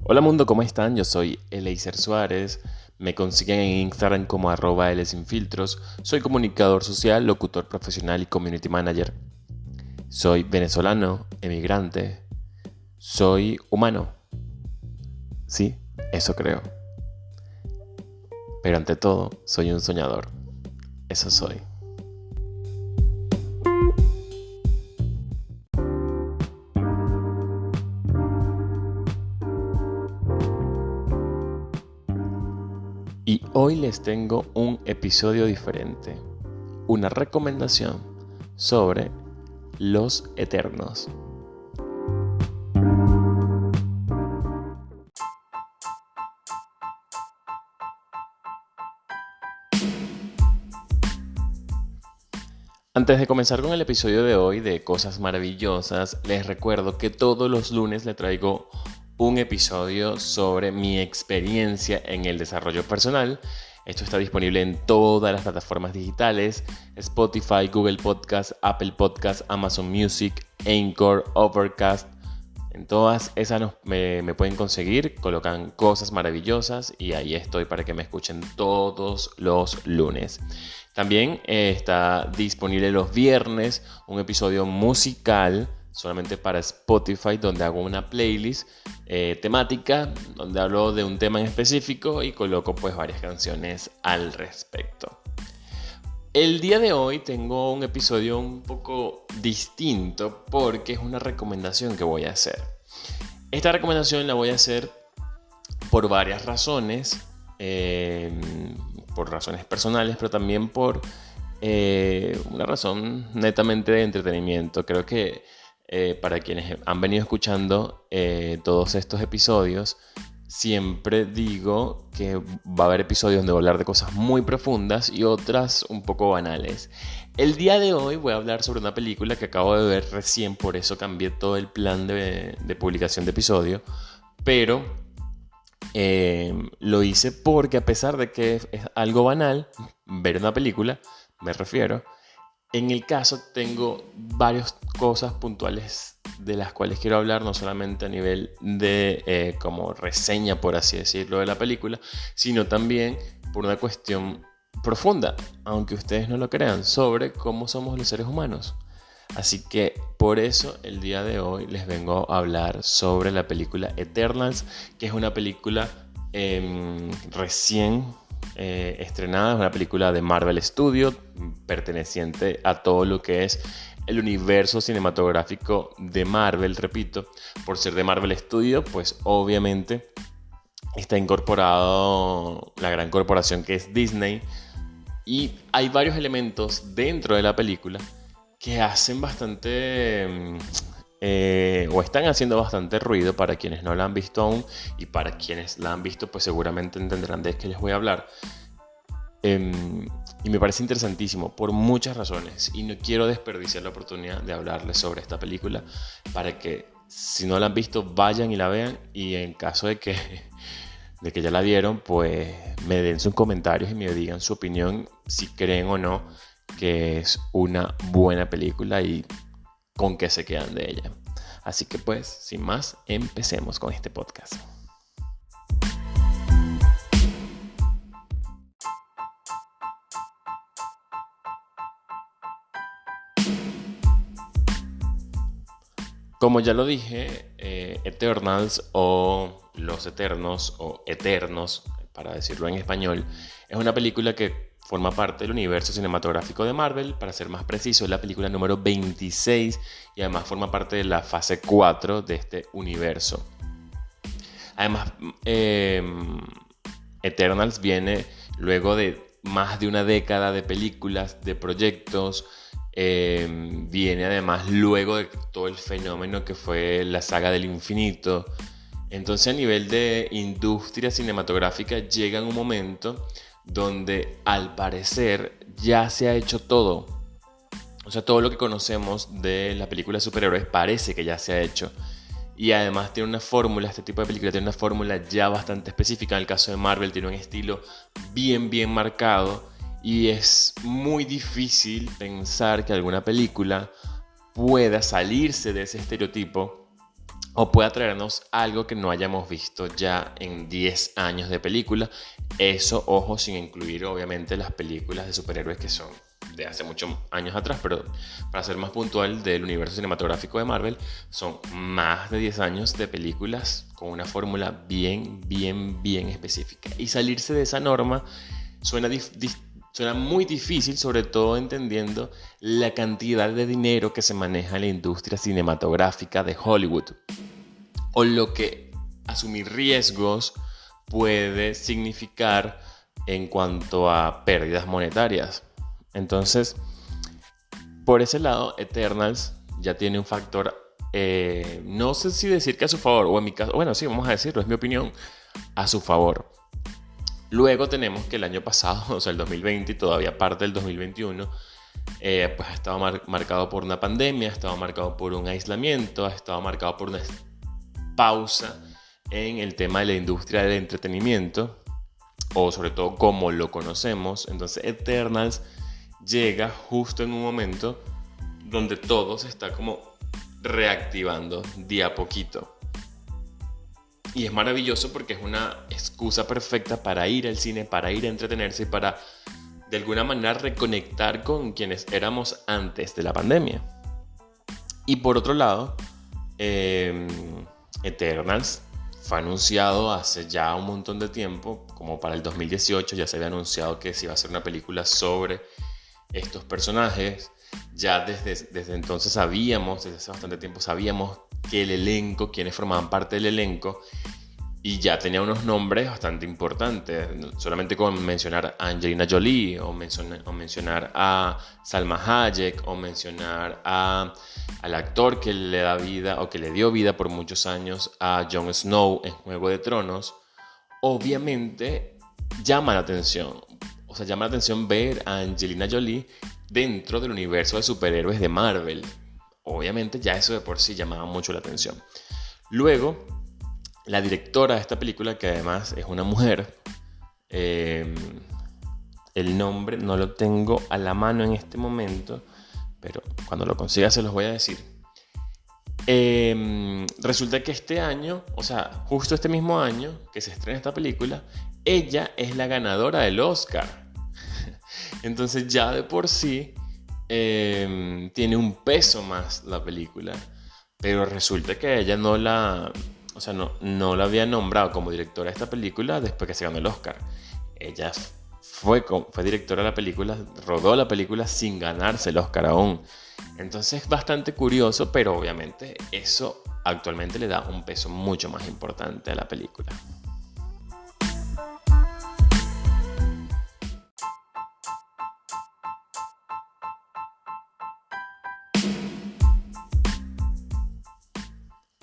Hola mundo, ¿cómo están? Yo soy Eleiser Suárez. Me consiguen en Instagram como @lsinfiltros. Soy comunicador social, locutor profesional y community manager. Soy venezolano, emigrante. Soy humano. Sí, eso creo. Pero ante todo, soy un soñador. Eso soy. Y hoy les tengo un episodio diferente. Una recomendación sobre Los Eternos. Antes de comenzar con el episodio de hoy de Cosas Maravillosas, les recuerdo que todos los lunes les traigo un episodio sobre mi experiencia en el desarrollo personal. Esto está disponible en todas las plataformas digitales: Spotify, Google Podcast, Apple Podcast, Amazon Music, Anchor, Overcast. En todas esas me pueden conseguir, colocan Cosas Maravillosas y ahí estoy para que me escuchen todos los lunes. También está disponible los viernes un episodio musical solamente para Spotify, donde hago una playlist temática, donde hablo de un tema en específico y coloco pues varias canciones al respecto. El día de hoy tengo un episodio un poco distinto porque es una recomendación que voy a hacer. Esta recomendación la voy a hacer por varias razones, por razones personales, pero también por una razón netamente de entretenimiento. Creo que para quienes han venido escuchando todos estos episodios, siempre digo que va a haber episodios donde voy a hablar de cosas muy profundas y otras un poco banales. El día de hoy voy a hablar sobre una película que acabo de ver recién, por eso cambié todo el plan de publicación de episodio, pero lo hice porque, a pesar de que es algo banal ver una película, me refiero, en el caso tengo varias cosas puntuales de las cuales quiero hablar, no solamente a nivel de como reseña, por así decirlo, de la película, sino también por una cuestión profunda, aunque ustedes no lo crean, sobre cómo somos los seres humanos. Así que por eso el día de hoy les vengo a hablar sobre la película Eternals, que es una película recién estrenada. Es una película de Marvel Studios, perteneciente a todo lo que es el universo cinematográfico de Marvel. Repito, por ser de Marvel Studios, pues obviamente está incorporado la gran corporación que es Disney, y hay varios elementos dentro de la película que hacen bastante o están haciendo bastante ruido para quienes no la han visto aún, y para quienes la han visto pues seguramente entenderán de qué les voy a hablar. Y me parece interesantísimo por muchas razones, y no quiero desperdiciar la oportunidad de hablarles sobre esta película, para que si no la han visto vayan y la vean, y en caso de que ya la vieron, pues me den sus comentarios y me digan su opinión, si creen o no que es una buena película y con qué se quedan de ella. Así que pues, sin más, empecemos con este podcast. Como ya lo dije, Eternals, o Los Eternos, o Eternos, para decirlo en español, es una película que forma parte del universo cinematográfico de Marvel. Para ser más preciso, es la película número 26 y además forma parte de la fase 4 de este universo. Además, Eternals viene luego de más de una década de películas, de proyectos. Viene además luego de todo el fenómeno que fue la saga del infinito. Entonces, a nivel de industria cinematográfica, llega en un momento donde al parecer ya se ha hecho todo. O sea, todo lo que conocemos de las películas de superhéroes parece que ya se ha hecho. Y además tiene una fórmula, este tipo de película tiene una fórmula ya bastante específica. En el caso de Marvel tiene un estilo bien marcado, y es muy difícil pensar que alguna película pueda salirse de ese estereotipo o pueda traernos algo que no hayamos visto ya en 10 años de película. Eso, ojo, sin incluir obviamente las películas de superhéroes que son de hace muchos años atrás, pero para ser más puntual del universo cinematográfico de Marvel, son más de 10 años de películas con una fórmula bien específica. Y salirse de esa norma suena muy difícil, sobre todo entendiendo la cantidad de dinero que se maneja en la industria cinematográfica de Hollywood, o lo que asumir riesgos puede significar en cuanto a pérdidas monetarias. Entonces, por ese lado, Eternals ya tiene un factor, no sé si decir que a su favor, o en mi caso, bueno, sí, vamos a decirlo, es mi opinión, a su favor. Luego tenemos que el año pasado, o sea, el 2020 y todavía parte del 2021, pues ha estado marcado por una pandemia, ha estado marcado por un aislamiento, ha estado marcado por una pausa en el tema de la industria del entretenimiento, o sobre todo como lo conocemos. Entonces Eternals llega justo en un momento donde todo se está como reactivando de a poquito. Y es maravilloso porque es una excusa perfecta para ir al cine, para ir a entretenerse y para de alguna manera reconectar con quienes éramos antes de la pandemia. Y por otro lado, Eternals fue anunciado hace ya un montón de tiempo, como para el 2018 ya se había anunciado que se iba a hacer una película sobre estos personajes. Ya desde entonces sabíamos, desde hace bastante tiempo sabíamos que el elenco, quienes formaban parte del elenco, y ya tenía unos nombres bastante importantes, solamente con mencionar a Angelina Jolie, o mencionar a Salma Hayek, o mencionar al actor que le da vida, o que le dio vida por muchos años a Jon Snow en Juego de Tronos. Obviamente llama la atención, o sea, llama la atención ver a Angelina Jolie dentro del universo de superhéroes de Marvel. Obviamente ya eso de por sí llamaba mucho la atención. Luego, la directora de esta película, que además es una mujer, el nombre no lo tengo a la mano en este momento, pero cuando lo consiga se los voy a decir. Resulta que este año, o sea, justo este mismo año que se estrena esta película, ella es la ganadora del Oscar. Entonces ya de por sí tiene un peso más la película, pero resulta que ella no la había nombrado como directora de esta película después que se ganó el Oscar. Ella fue directora de la película, rodó la película sin ganarse el Oscar aún. Entonces es bastante curioso, pero obviamente eso actualmente le da un peso mucho más importante a la película.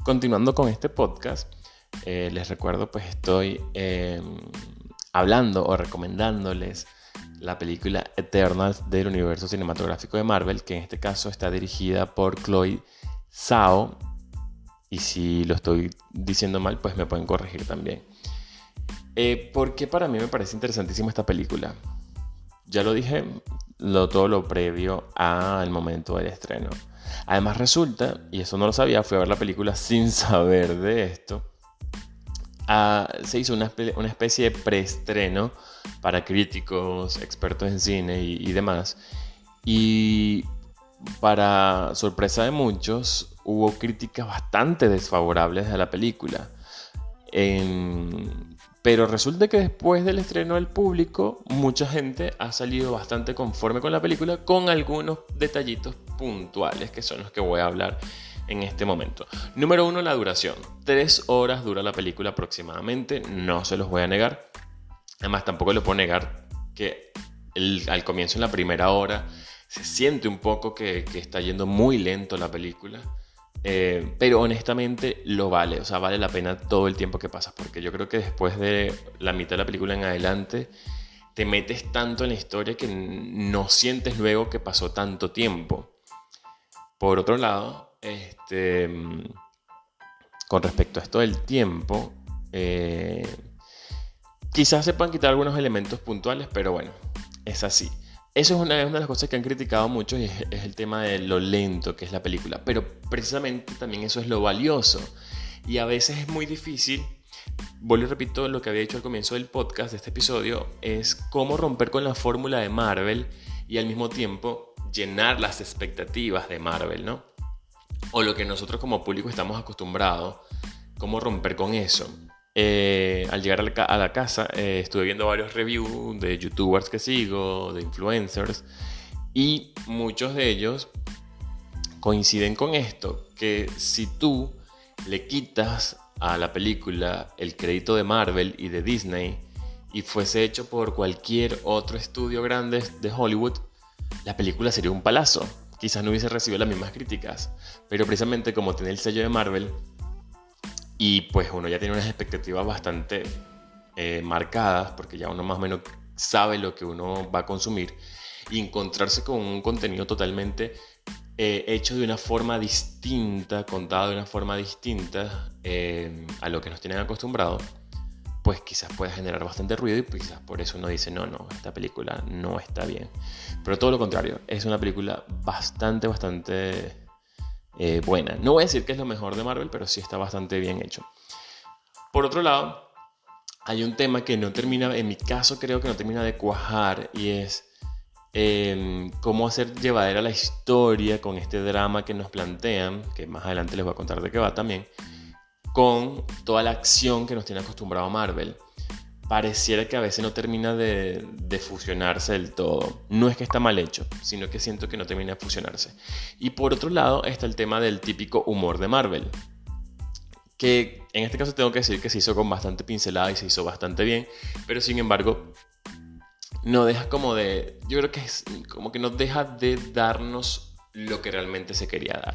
Continuando con este podcast, les recuerdo, pues estoy hablando o recomendándoles la película Eternals del universo cinematográfico de Marvel, que en este caso está dirigida por Chloe Zhao, y si lo estoy diciendo mal, pues me pueden corregir también. Porque para mí me parece interesantísima esta película. Ya lo dije, todo lo previo al momento del estreno. Además resulta, y eso no lo sabía, fui a ver la película sin saber de esto, se hizo una especie de preestreno para críticos, expertos en cine y demás. Y para sorpresa de muchos, hubo críticas bastante desfavorables a la película. Pero resulta que después del estreno del público, mucha gente ha salido bastante conforme con la película, con algunos detallitos puntuales que son los que voy a hablar en este momento. Número 1, la duración. 3 horas dura la película aproximadamente, no se los voy a negar. Además, tampoco le puedo negar que al comienzo, en la primera hora, se siente un poco que está yendo muy lento la película. Pero honestamente lo vale, o sea, vale la pena todo el tiempo que pasas, porque yo creo que después de la mitad de la película en adelante te metes tanto en la historia que no sientes luego que pasó tanto tiempo. Por otro lado, con respecto a esto del tiempo, quizás se puedan quitar algunos elementos puntuales, pero bueno, es así. Eso es una de las cosas que han criticado mucho, y es el tema de lo lento que es la película. Pero precisamente también eso es lo valioso. Y a veces es muy difícil, vuelvo y repito lo que había dicho al comienzo del podcast, de este episodio, es cómo romper con la fórmula de Marvel y al mismo tiempo llenar las expectativas de Marvel, ¿no? O lo que nosotros como público estamos acostumbrados, cómo romper con eso. Al llegar a la casa estuve viendo varios reviews de youtubers que sigo, de influencers, y muchos de ellos coinciden con esto, que si tú le quitas a la película el crédito de Marvel y de Disney y fuese hecho por cualquier otro estudio grande de Hollywood, la película sería un palazo. Quizás no hubiese recibido las mismas críticas, pero precisamente como tiene el sello de Marvel y pues uno ya tiene unas expectativas bastante marcadas, porque ya uno más o menos sabe lo que uno va a consumir, y encontrarse con un contenido totalmente hecho de una forma distinta, contado de una forma distinta a lo que nos tienen acostumbrados, pues quizás pueda generar bastante ruido y quizás por eso uno dice, no, esta película no está bien. Pero todo lo contrario, es una película bastante buena. No voy a decir que es lo mejor de Marvel, pero sí está bastante bien hecho. Por otro lado, hay un tema que no termina, en mi caso creo que no termina de cuajar, y es cómo hacer llevadera la historia con este drama que nos plantean, que más adelante les voy a contar de qué va también, con toda la acción que nos tiene acostumbrado Marvel. Pareciera que a veces no termina de fusionarse del todo. No es que está mal hecho, sino que siento que no termina de fusionarse. Y por otro lado está el tema del típico humor de Marvel, que en este caso tengo que decir que se hizo con bastante pincelada y se hizo bastante bien, pero sin embargo no deja como de... Yo creo que es como que no deja de darnos lo que realmente se quería dar.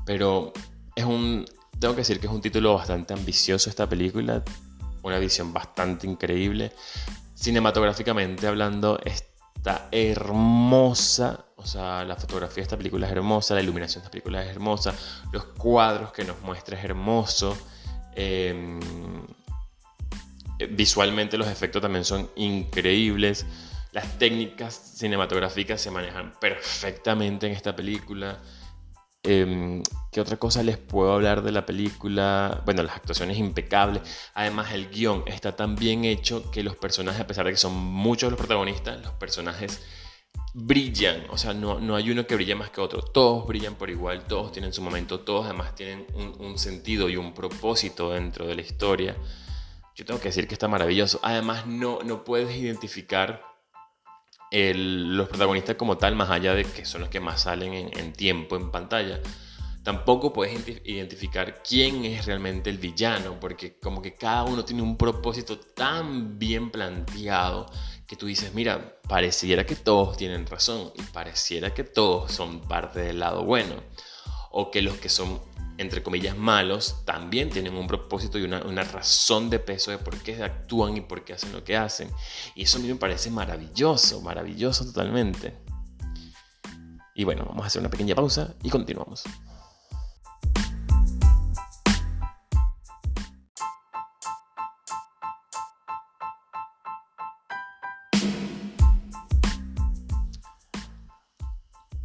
Pero tengo que decir que es un título bastante ambicioso esta película, una visión bastante increíble. Cinematográficamente hablando, está hermosa. O sea, la fotografía de esta película es hermosa, la iluminación de esta película es hermosa, los cuadros que nos muestra es hermoso. Visualmente los efectos también son increíbles. Las técnicas cinematográficas se manejan perfectamente en esta película. ¿Qué otra cosa les puedo hablar de la película? Bueno, las actuaciones impecables. Además, el guión está tan bien hecho que los personajes, a pesar de que son muchos los protagonistas, los personajes brillan. O sea, no hay uno que brille más que otro. Todos brillan por igual, todos tienen su momento, todos además tienen un sentido y un propósito dentro de la historia. Yo tengo que decir que está maravilloso. Además, no puedes identificar los protagonistas como tal, más allá de que son los que más salen en tiempo en pantalla. Tampoco puedes identificar quién es realmente el villano, porque como que cada uno tiene un propósito tan bien planteado que tú dices, mira, pareciera que todos tienen razón y pareciera que todos son parte del lado bueno, o que los que son, entre comillas, malos también tienen un propósito y una razón de peso de por qué actúan y por qué hacen lo que hacen. Y eso a mí me parece maravilloso totalmente. Y bueno, vamos a hacer una pequeña pausa y continuamos.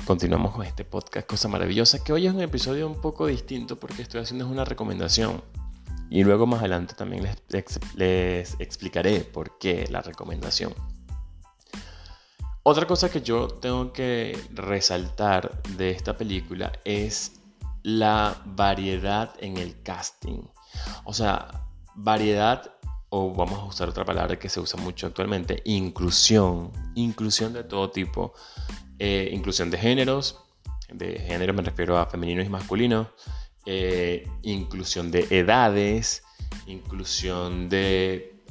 Continuamos con este podcast Cosa Maravillosa, que hoy es un episodio un poco distinto porque estoy haciendo una recomendación. Y luego más adelante también les explicaré por qué la recomendación. Otra cosa que yo tengo que resaltar de esta película es la variedad en el casting. O sea, variedad, o vamos a usar otra palabra que se usa mucho actualmente, inclusión de todo tipo. Inclusión de géneros me refiero a femenino y masculino, inclusión de edades, inclusión de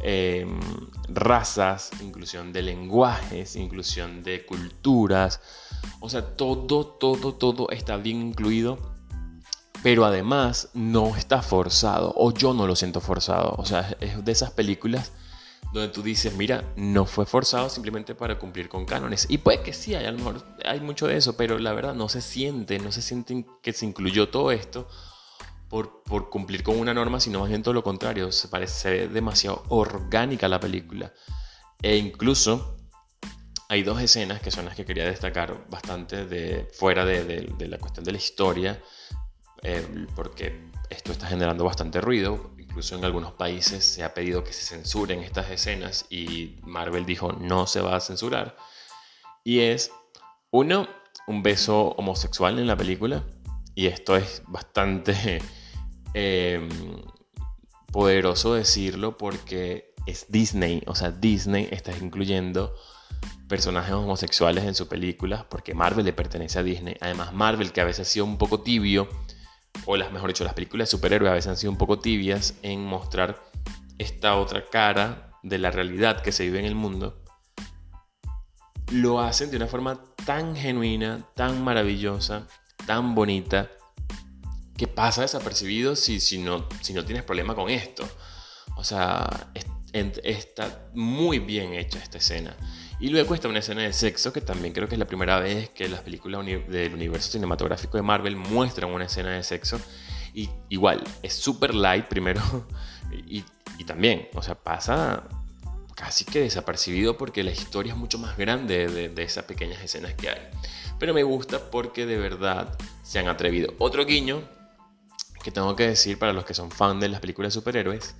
razas, inclusión de lenguajes, inclusión de culturas. O sea, todo está bien incluido, pero además no está forzado, o yo no lo siento forzado. O sea, es de esas películas donde tú dices, mira, no fue forzado simplemente para cumplir con cánones. Y puede que sí, a lo mejor hay mucho de eso, pero la verdad no se siente que se incluyó todo esto por cumplir con una norma, sino más bien todo lo contrario. Se parece demasiado orgánica la película. E incluso hay dos escenas que son las que quería destacar bastante fuera de la cuestión de la historia. porque esto está generando bastante ruido. Incluso en algunos países se ha pedido que se censuren estas escenas y Marvel dijo no se va a censurar. Y es, uno, un beso homosexual en la película. Y esto es bastante poderoso decirlo porque es Disney. O sea, Disney está incluyendo personajes homosexuales en sus películas porque Marvel le pertenece a Disney. Además, Marvel, que a veces ha sido un poco tibio, mejor dicho, las películas de superhéroes a veces han sido un poco tibias en mostrar esta otra cara de la realidad que se vive en el mundo, lo hacen de una forma tan genuina, tan maravillosa, tan bonita, que pasa desapercibido si no tienes problema con esto. O sea, está muy bien hecha esta escena. Y luego está una escena de sexo, que también creo que es la primera vez que las películas del universo cinematográfico de Marvel muestran una escena de sexo. Y igual, es super light primero. Y también, o sea, pasa casi que desapercibido porque la historia es mucho más grande de esas pequeñas escenas que hay. Pero me gusta porque de verdad se han atrevido. Otro guiño que tengo que decir para los que son fan de las películas de superhéroes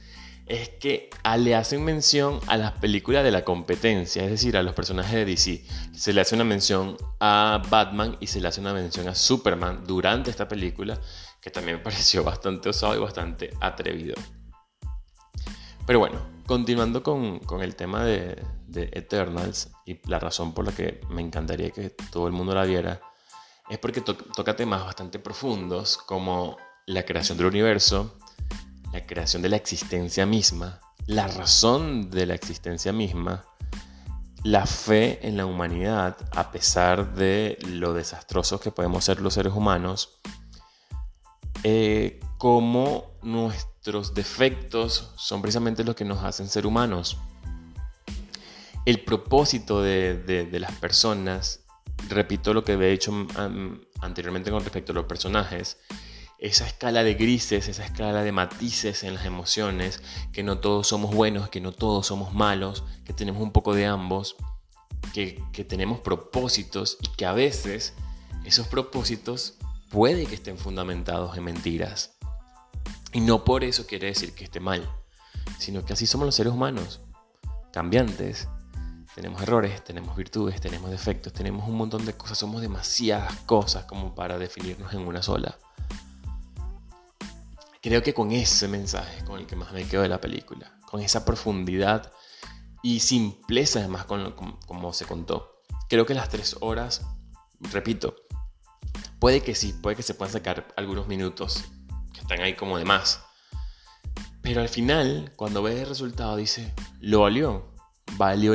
es que le hacen mención a las películas de la competencia, es decir, a los personajes de DC. Se le hace una mención a Batman y se le hace una mención a Superman durante esta película, que también me pareció bastante osado y bastante atrevido. Pero bueno, continuando con el tema de Eternals, y la razón por la que me encantaría que todo el mundo la viera, es porque toca temas bastante profundos como la creación del universo, la creación de la existencia misma, la razón de la existencia misma, la fe en la humanidad a pesar de lo desastrosos que podemos ser los seres humanos, cómo nuestros defectos son precisamente los que nos hacen ser humanos. El propósito de las personas, repito lo que había dicho anteriormente con respecto a los personajes, esa escala de grises, esa escala de matices en las emociones, que no todos somos buenos, que no todos somos malos, que tenemos un poco de ambos, que tenemos propósitos y que a veces esos propósitos puede que estén fundamentados en mentiras. Y no por eso quiere decir que esté mal, sino que así somos los seres humanos, cambiantes. Tenemos errores, tenemos virtudes, tenemos defectos, tenemos un montón de cosas, somos demasiadas cosas como para definirnos en una sola. Creo que con ese mensaje con el que más me quedo de la película, con esa profundidad y simpleza además como se contó. Creo que las 3 horas, repito, puede que se puedan sacar algunos minutos que están ahí como de más. Pero al final, cuando ves el resultado, dices, lo valió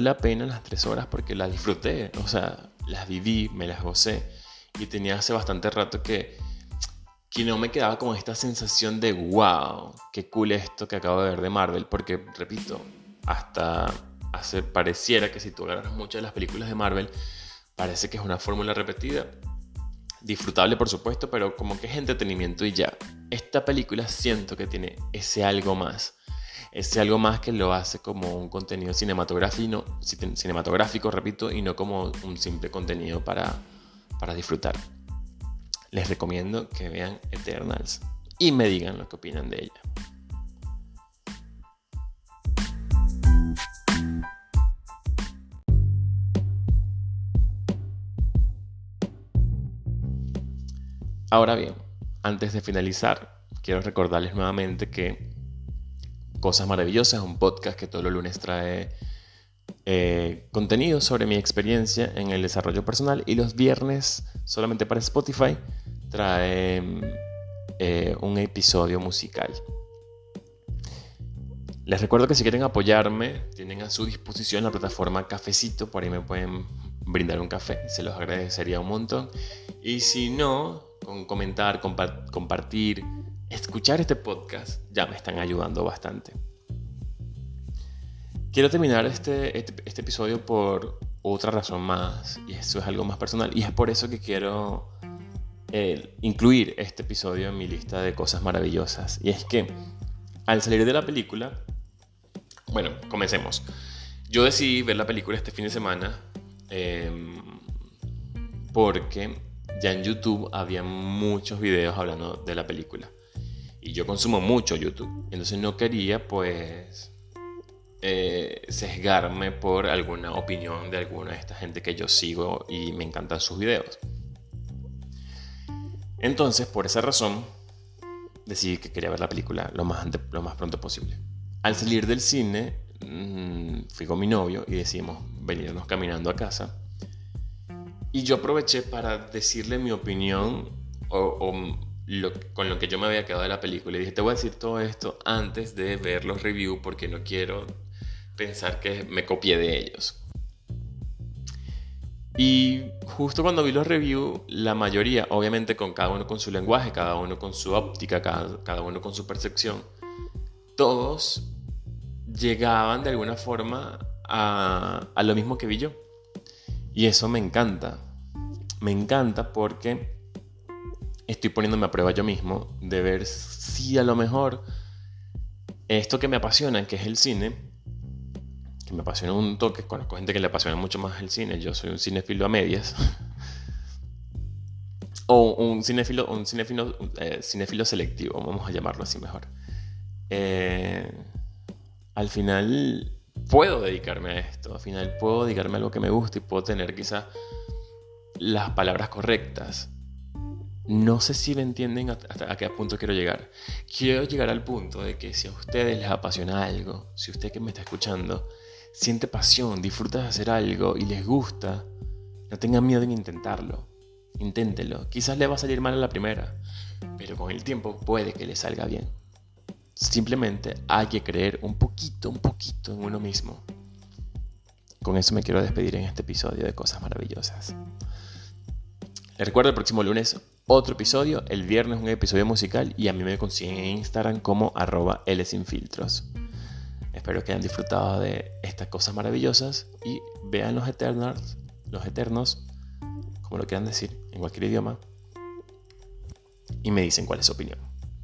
la pena las 3 horas porque las disfruté, o sea, las viví, me las gocé. Y tenía hace bastante rato que no me quedaba con esta sensación de wow, qué cool esto que acabo de ver de Marvel, porque, repito, hasta pareciera que si tú agarras muchas de las películas de Marvel, parece que es una fórmula repetida, disfrutable por supuesto, pero como que es entretenimiento y ya. Esta película siento que tiene ese algo más que lo hace como un contenido cinematográfico, repito, y no como un simple contenido para disfrutar. Les recomiendo que vean Eternals y me digan lo que opinan de ella. Ahora bien, antes de finalizar, quiero recordarles nuevamente que Cosas Maravillosas es un podcast que todos los lunes trae contenido sobre mi experiencia en el desarrollo personal, y los viernes, solamente para Spotify, trae un episodio musical. Les recuerdo que si quieren apoyarme, tienen a su disposición la plataforma Cafecito, por ahí me pueden brindar un café, se los agradecería un montón. Y si no, con comentar, compartir, escuchar este podcast, ya me están ayudando bastante. Quiero terminar este episodio por otra razón más, y eso es algo más personal, y es por eso que quiero incluir este episodio en mi lista de cosas maravillosas. Y es que al salir de la película, bueno, comencemos. Yo decidí ver la película este fin de semana porque ya en YouTube había muchos videos hablando de la película. Y yo consumo mucho YouTube. Entonces no quería, pues, sesgarme por alguna opinión de alguna de esta gente que yo sigo y me encantan sus videos. Entonces, por esa razón, decidí que quería ver la película lo más pronto posible. Al salir del cine, fui con mi novio y decidimos venirnos caminando a casa. Y yo aproveché para decirle mi opinión con lo que yo me había quedado de la película. Y dije, te voy a decir todo esto antes de ver los reviews porque no quiero pensar que me copié de ellos. Y justo cuando vi los reviews, la mayoría, obviamente con cada uno con su lenguaje, cada uno con su óptica, cada uno con su percepción, todos llegaban de alguna forma a lo mismo que vi yo. Y eso me encanta. Me encanta porque estoy poniéndome a prueba yo mismo de ver si a lo mejor esto que me apasiona, que es el cine, que me apasiona un toque, conozco gente que le apasiona mucho más el cine, yo soy un cinéfilo a medias, o un cinéfilo selectivo, vamos a llamarlo así mejor. Al final puedo dedicarme a esto, al final puedo dedicarme a algo que me gusta y puedo tener quizás las palabras correctas. No sé si me entienden hasta a qué punto quiero llegar. Quiero llegar al punto de que si a ustedes les apasiona algo, si usted que me está escuchando siente pasión, disfruta de hacer algo y les gusta, no tengan miedo en intentarlo. Inténtelo. Quizás le va a salir mal a la primera, pero con el tiempo puede que le salga bien. Simplemente hay que creer un poquito en uno mismo. Con eso me quiero despedir en este episodio de Cosas Maravillosas. Les recuerdo el próximo lunes otro episodio, el viernes un episodio musical y a mí me consiguen en Instagram como @lsinfiltros. Espero que hayan disfrutado de estas cosas maravillosas y vean los eternos, como lo quieran decir, en cualquier idioma, y me dicen cuál es su opinión.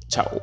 Chao.